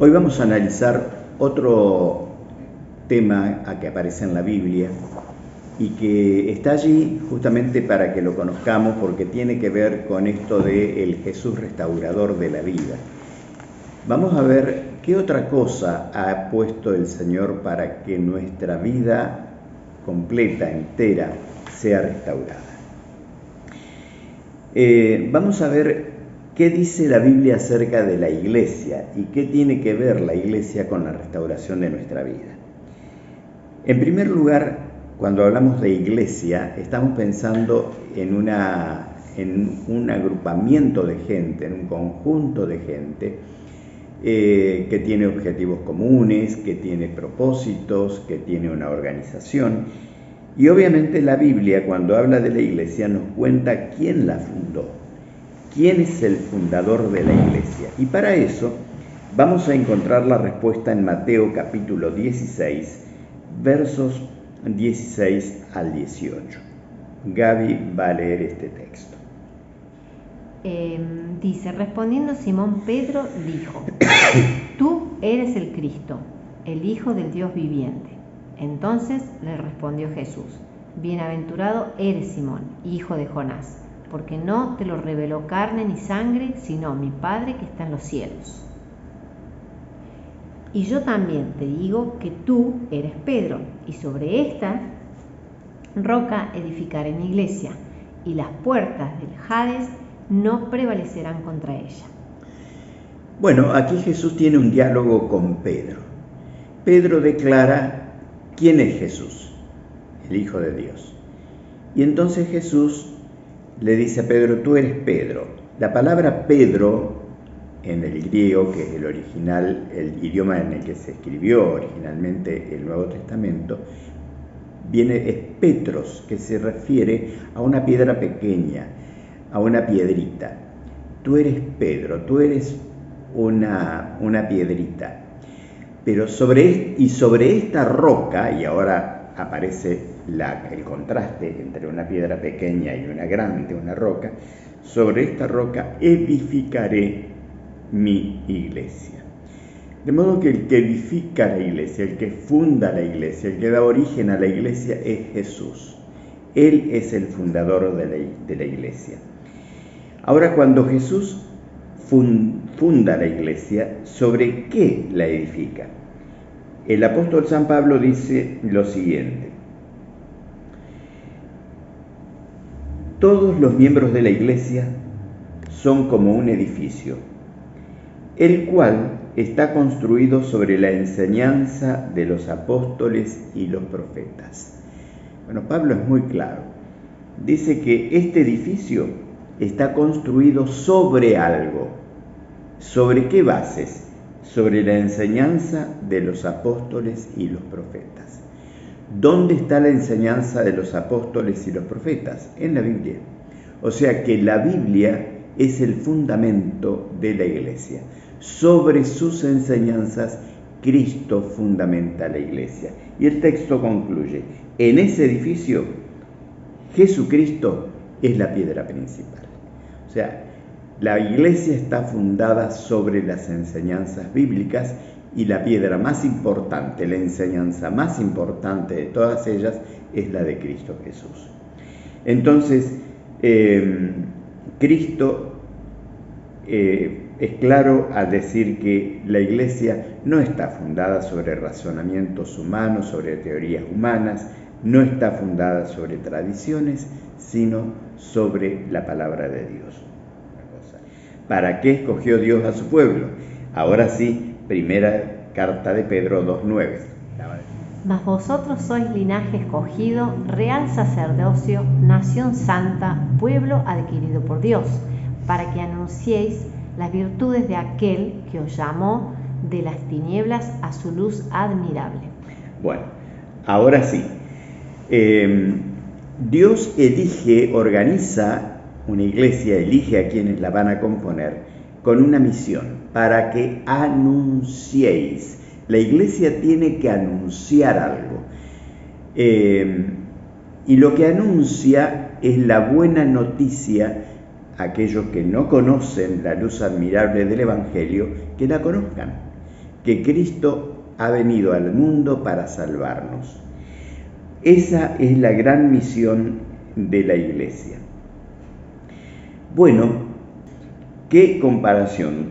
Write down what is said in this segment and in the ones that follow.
Hoy vamos a analizar otro tema que aparece en la Biblia y que está allí justamente para que lo conozcamos, porque tiene que ver con esto de el Jesús restaurador de la vida. Vamos a ver qué otra cosa ha puesto el Señor para que nuestra vida completa, entera, sea restaurada. Vamos a ver qué dice la Biblia acerca de la iglesia y qué tiene que ver la iglesia con la restauración de nuestra vida. En primer lugar, cuando hablamos de iglesia, estamos pensando en un agrupamiento de gente, en un conjunto de gente que tiene objetivos comunes, que tiene propósitos, que tiene una organización. Y obviamente la Biblia, cuando habla de la iglesia, nos cuenta quién la fundó, quién es el fundador de la iglesia. Y para eso vamos a encontrar la respuesta en Mateo capítulo 16, versos 16 al 18. Gaby va a leer este texto. Dice, respondiendo Simón Pedro dijo, tú eres el Cristo, el Hijo del Dios viviente. Entonces le respondió Jesús, bienaventurado eres Simón, hijo de Jonás, porque no te lo reveló carne ni sangre, sino mi Padre que está en los cielos. Y yo también te digo que tú eres Pedro, y sobre esta roca edificaré mi iglesia, y las puertas del Hades no prevalecerán contra ella. Bueno, aquí Jesús tiene un diálogo con Pedro. Pedro declara quién es Jesús, el Hijo de Dios. Y entonces Jesús le dice a Pedro, tú eres Pedro. La palabra Pedro, en el griego, que es el original, el idioma en el que se escribió originalmente el Nuevo Testamento, es Petros, que se refiere a una piedra pequeña, a una piedrita. Tú eres Pedro, tú eres una piedrita. Pero sobre esta roca, y ahora aparece el contraste entre una piedra pequeña y una grande, una roca, sobre esta roca edificaré mi iglesia. De modo que el que edifica la iglesia, el que funda la iglesia, el que da origen a la iglesia es Jesús. Él es el fundador de la iglesia. Ahora, cuando Jesús funda la iglesia, ¿sobre qué la edifica? El apóstol San Pablo dice lo siguiente: todos los miembros de la iglesia son como un edificio, el cual está construido sobre la enseñanza de los apóstoles y los profetas. Bueno, Pablo es muy claro. Dice que este edificio está construido sobre algo. ¿Sobre qué bases? Sobre la enseñanza de los apóstoles y los profetas. ¿Dónde está la enseñanza de los apóstoles y los profetas? En la Biblia. O sea que la Biblia es el fundamento de la iglesia. Sobre sus enseñanzas, Cristo fundamenta la iglesia. Y el texto concluye: en ese edificio, Jesucristo es la piedra principal. O sea, la iglesia está fundada sobre las enseñanzas bíblicas y la piedra más importante, la enseñanza más importante de todas ellas es la de Cristo Jesús. Entonces, Cristo es claro al decir que la iglesia no está fundada sobre razonamientos humanos, sobre teorías humanas, no está fundada sobre tradiciones, sino sobre la palabra de Dios. ¿Para qué escogió Dios a su pueblo? Ahora sí, primera carta de Pedro 2:9. Mas vosotros sois linaje escogido, real sacerdocio, nación santa, pueblo adquirido por Dios, para que anunciéis las virtudes de aquel que os llamó de las tinieblas a su luz admirable. Bueno, ahora sí. Dios organiza una iglesia, elige a quienes la van a componer con una misión, para que anunciéis. La iglesia tiene que anunciar algo. Y lo que anuncia es la buena noticia a aquellos que no conocen la luz admirable del Evangelio, que la conozcan. que Cristo ha venido al mundo para salvarnos. Esa es la gran misión de la Iglesia. Bueno, ¿qué comparación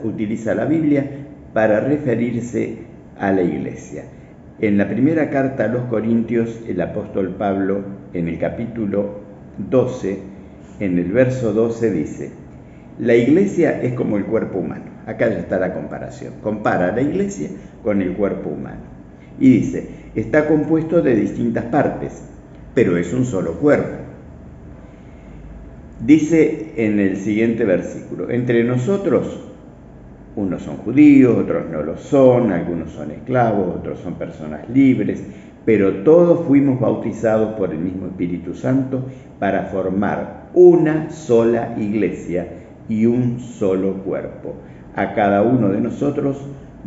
utiliza la Biblia para referirse a la Iglesia? En la primera carta a los Corintios, el apóstol Pablo, en el capítulo 12, en el verso 12 dice: la Iglesia es como el cuerpo humano. Acá ya está la comparación. Compara a la Iglesia con el cuerpo humano. Y dice, está compuesto de distintas partes, pero es un solo cuerpo. Dice en el siguiente versículo, entre nosotros, unos son judíos, otros no lo son, algunos son esclavos, otros son personas libres, pero todos fuimos bautizados por el mismo Espíritu Santo para formar una sola iglesia y un solo cuerpo. A cada uno de nosotros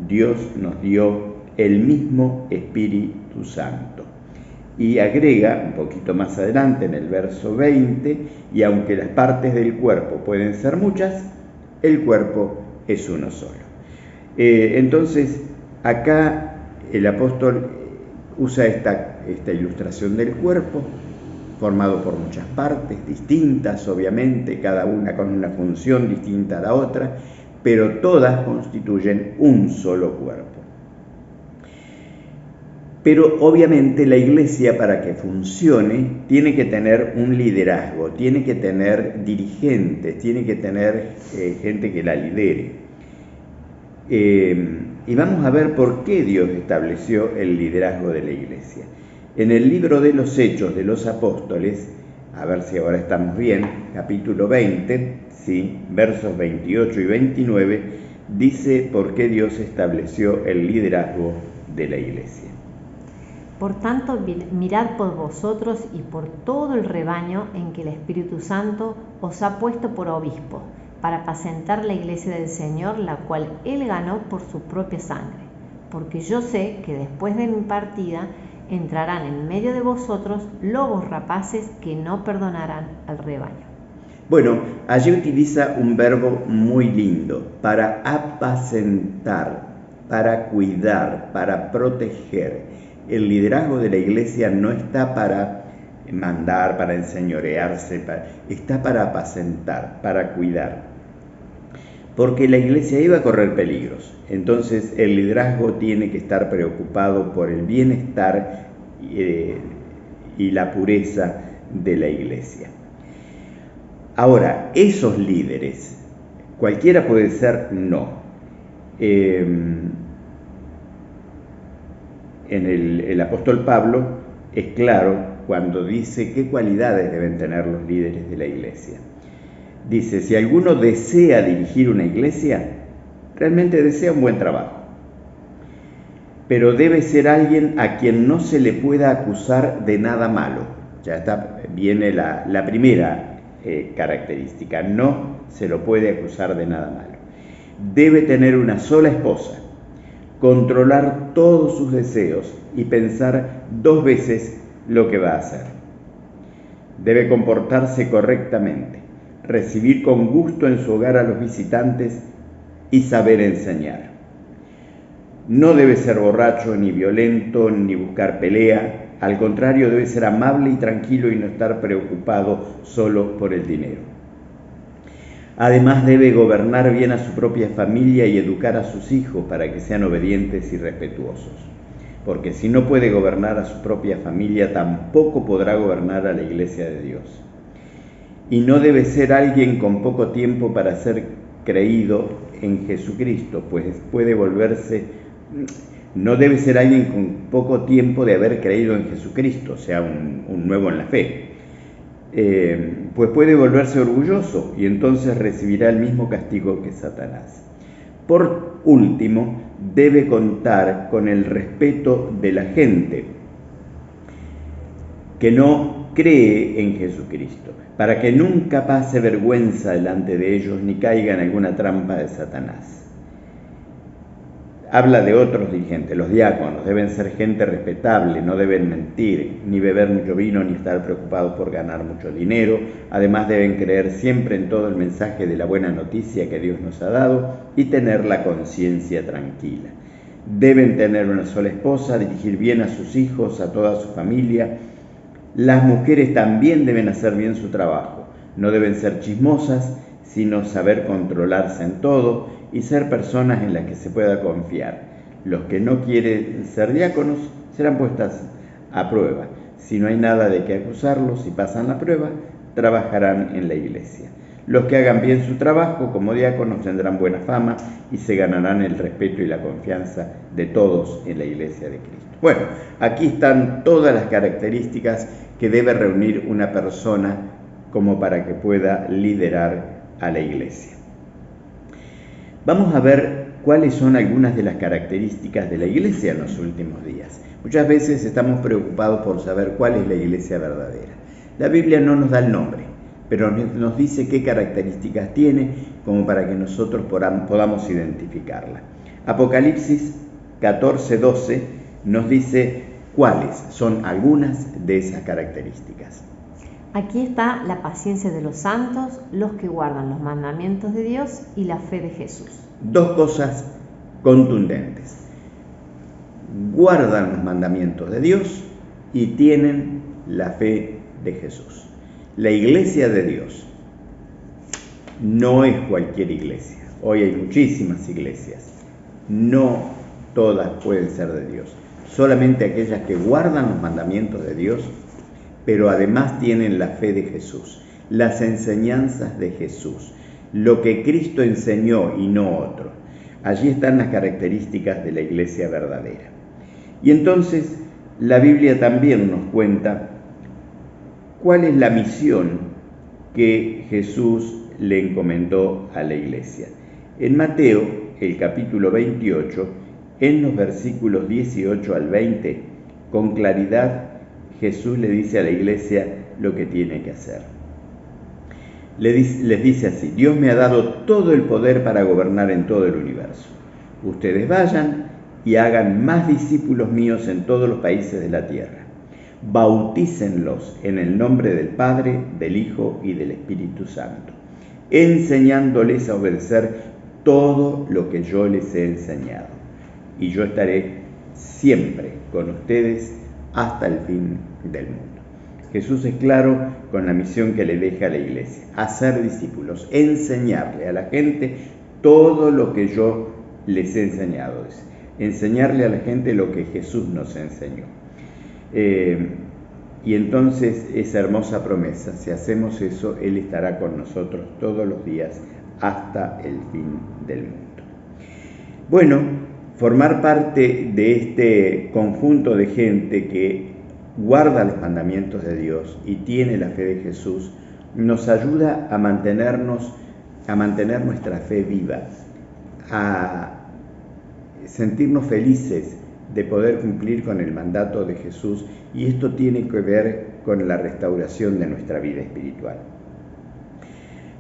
Dios nos dio el mismo Espíritu Santo. Y agrega un poquito más adelante en el verso 20, y aunque las partes del cuerpo pueden ser muchas, el cuerpo es uno solo. Entonces, acá el apóstol usa esta ilustración del cuerpo, formado por muchas partes distintas, obviamente, cada una con una función distinta a la otra, pero todas constituyen un solo cuerpo. Pero obviamente la Iglesia, para que funcione, tiene que tener un liderazgo, tiene que tener dirigentes, tiene que tener gente que la lidere. Y vamos a ver por qué Dios estableció el liderazgo de la Iglesia. En el libro de los Hechos de los Apóstoles, a ver si ahora estamos bien, capítulo 20, ¿sí? Versos 28 y 29, dice por qué Dios estableció el liderazgo de la Iglesia. Por tanto, mirad por vosotros y por todo el rebaño en que el Espíritu Santo os ha puesto por obispos, para apacentar la iglesia del Señor, la cual Él ganó por su propia sangre. Porque yo sé que después de mi partida entrarán en medio de vosotros lobos rapaces que no perdonarán al rebaño. Bueno, allí utiliza un verbo muy lindo, para apacentar, para cuidar, para proteger. El liderazgo de la iglesia no está para mandar, para enseñorearse, está para apacentar, para cuidar. Porque la iglesia iba a correr peligros. Entonces el liderazgo tiene que estar preocupado por el bienestar y la pureza de la iglesia. Ahora, esos líderes, cualquiera puede ser, no. El apóstol Pablo es claro cuando dice qué cualidades deben tener los líderes de la iglesia. Dice, si alguno desea dirigir una iglesia, realmente desea un buen trabajo. Pero debe ser alguien a quien no se le pueda acusar de nada malo. Ya viene la primera característica, no se lo puede acusar de nada malo. Debe tener una sola esposa, controlar todos sus deseos y pensar 2 veces lo que va a hacer. Debe comportarse correctamente, recibir con gusto en su hogar a los visitantes y saber enseñar. No debe ser borracho, ni violento, ni buscar pelea. Al contrario, debe ser amable y tranquilo y no estar preocupado solo por el dinero. Además, debe gobernar bien a su propia familia y educar a sus hijos para que sean obedientes y respetuosos. Porque si no puede gobernar a su propia familia, tampoco podrá gobernar a la iglesia de Dios. Y no debe ser alguien con poco tiempo para ser creído en Jesucristo, pues no debe ser alguien con poco tiempo de haber creído en Jesucristo, o sea, un nuevo en la fe. Pues puede volverse orgulloso y entonces recibirá el mismo castigo que Satanás. Por último, debe contar con el respeto de la gente que no cree en Jesucristo, para que nunca pase vergüenza delante de ellos ni caiga en alguna trampa de Satanás. Habla de otros dirigentes, los diáconos deben ser gente respetable, no deben mentir, ni beber mucho vino, ni estar preocupados por ganar mucho dinero. Además deben creer siempre en todo el mensaje de la buena noticia que Dios nos ha dado y tener la conciencia tranquila. Deben tener una sola esposa, dirigir bien a sus hijos, a toda su familia. Las mujeres también deben hacer bien su trabajo. No deben ser chismosas, sino saber controlarse en todo y ser personas en las que se pueda confiar. Los que no quieren ser diáconos serán puestas a prueba. Si no hay nada de qué acusarlos y pasan la prueba, trabajarán en la iglesia. Los que hagan bien su trabajo como diáconos tendrán buena fama y se ganarán el respeto y la confianza de todos en la iglesia de Cristo. Bueno, aquí están todas las características que debe reunir una persona como para que pueda liderar a la iglesia. Vamos a ver cuáles son algunas de las características de la iglesia en los últimos días. Muchas veces estamos preocupados por saber cuál es la iglesia verdadera. La Biblia no nos da el nombre, pero nos dice qué características tiene como para que nosotros podamos identificarla. Apocalipsis 14:12 nos dice cuáles son algunas de esas características. Aquí está la paciencia de los santos, los que guardan los mandamientos de Dios y la fe de Jesús. Dos cosas contundentes. Guardan los mandamientos de Dios y tienen la fe de Jesús. La iglesia de Dios no es cualquier iglesia. Hoy hay muchísimas iglesias. No todas pueden ser de Dios. Solamente aquellas que guardan los mandamientos de Dios, pero además tienen la fe de Jesús, las enseñanzas de Jesús, lo que Cristo enseñó y no otro. Allí están las características de la iglesia verdadera. Y entonces la Biblia también nos cuenta cuál es la misión que Jesús le encomendó a la iglesia. En Mateo, el capítulo 28, en los versículos 18 al 20, con claridad Jesús le dice a la iglesia lo que tiene que hacer. Les dice así: Dios me ha dado todo el poder para gobernar en todo el universo. Ustedes vayan y hagan más discípulos míos en todos los países de la tierra. Bautícenlos en el nombre del Padre, del Hijo y del Espíritu Santo, enseñándoles a obedecer todo lo que yo les he enseñado. Y yo estaré siempre con ustedes hasta el fin del mundo. Jesús es claro con la misión que le deja a la iglesia: hacer discípulos, enseñarle a la gente todo lo que yo les he enseñado, enseñarle a la gente lo que Jesús nos enseñó. Y entonces esa hermosa promesa, si hacemos eso, Él estará con nosotros todos los días hasta el fin del mundo. Bueno, formar parte de este conjunto de gente que guarda los mandamientos de Dios y tiene la fe de Jesús nos ayuda a mantener nuestra fe viva, a sentirnos felices de poder cumplir con el mandato de Jesús, y esto tiene que ver con la restauración de nuestra vida espiritual.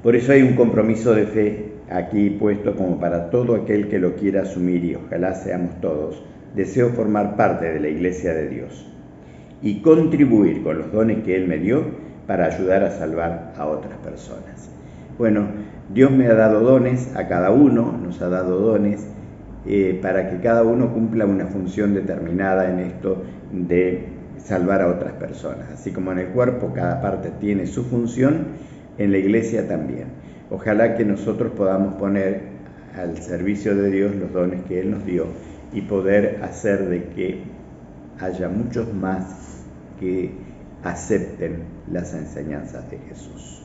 Por eso hay un compromiso de fe aquí puesto como para todo aquel que lo quiera asumir, y ojalá seamos todos. Deseo formar parte de la iglesia de Dios y contribuir con los dones que Él me dio para ayudar a salvar a otras personas. Bueno, Dios me ha dado dones, a cada uno nos ha dado dones para que cada uno cumpla una función determinada en esto de salvar a otras personas. Así como en el cuerpo cada parte tiene su función, en la iglesia también. Ojalá que nosotros podamos poner al servicio de Dios los dones que Él nos dio y poder hacer de que haya muchos más que acepten las enseñanzas de Jesús.